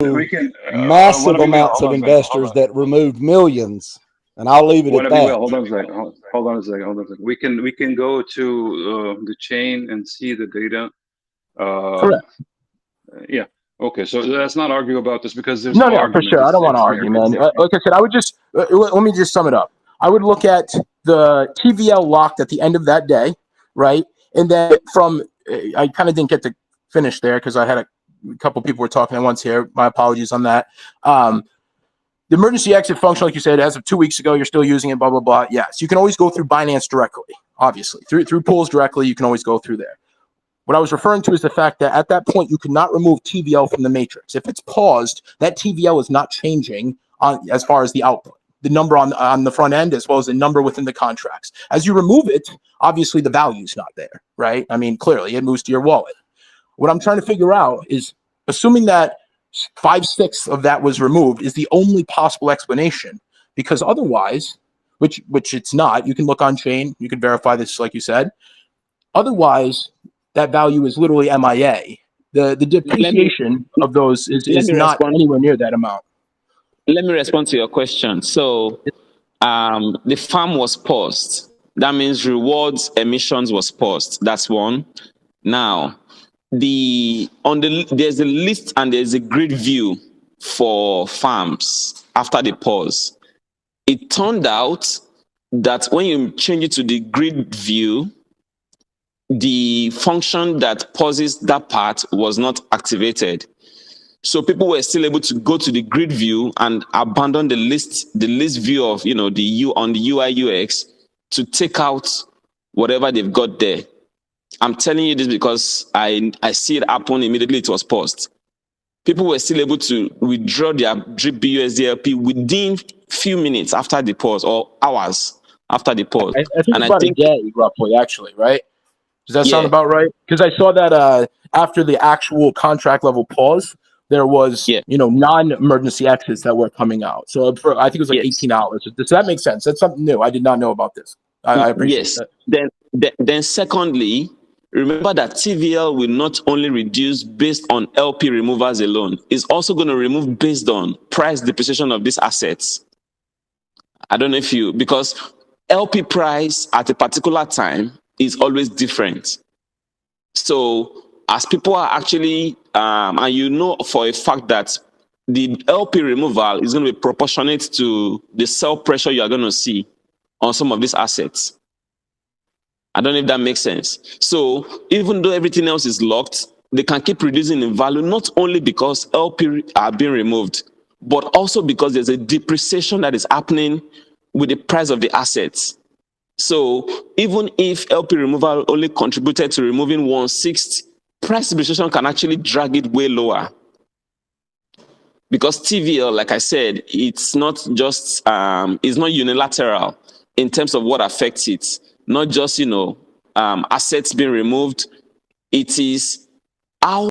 we can massive whenever you will. amounts Hold of on a second. investors that removed millions, and I'll leave it at Whenever you will. that. Hold on a second. Hold on a second. Hold on a second. We can go to the chain and see the data. Correct. Yeah. Okay. So let's not argue about this because there's No, no no, for argument. sure. I don't want to It's argue, man. Like I said, I would just let me just sum it up. I would look at the TVL locked at the end of that day, right? And then from I kind of didn't get to finish there because I had a couple people were talking at once here. My apologies on that. The emergency exit function, like you said, as of 2 weeks ago, you're still using it, blah, blah, blah. Yes, you can always go through Binance directly, obviously. Through pools directly, you can always go through there. What I was referring to is the fact that at that point, you could not remove TVL from the matrix. If it's paused, that TVL is not changing as far as the output, the number on the front end, as well as the number within the contracts. As you remove it, obviously the value is not there, right? I mean, clearly it moves to your wallet. What I'm trying to figure out is, assuming that 5/6 of that was removed is the only possible explanation, because otherwise, which it's not, you can look on chain, you can verify this, like you said. Otherwise, that value is literally MIA. The depreciation of those is not anywhere near that amount. Let me respond to your question. So the farm was paused. That means rewards emissions was paused. That's one. Now, there's a list and there's a grid view for farms after the pause. It turned out that when you change it to the grid view, the function that pauses that part was not activated. So people were still able to go to the grid view and abandon the list view of on the UI UX to take out whatever they've got there. I'm telling you this because I see it happen immediately. It was paused. People were still able to withdraw their drip BUSDLP within few minutes after the pause or hours after the pause. I think it's about a day, roughly, actually, right? Does that sound about right? Because I saw that after the actual contract level pause, there was non-emergency exits that were coming out. So I think it was like 18 hours. Does that make sense? That's something new. I did not know about this. I appreciate that. Then secondly, remember that TVL will not only reduce based on LP removals alone. It's also going to remove based on price depreciation of these assets. I don't know because LP price at a particular time is always different. So as people are actually, and for a fact that the LP removal is going to be proportionate to the sell pressure you are going to see on some of these assets. I don't know if that makes sense. So even though everything else is locked, they can keep reducing in value, not only because LP are being removed, but also because there's a depreciation that is happening with the price of the assets. So even if LP removal only contributed to removing 1/6, price depreciation can actually drag it way lower. Because TVL, like I said, it's not just, it's not unilateral in terms of what affects it. Not just, assets being removed. It is how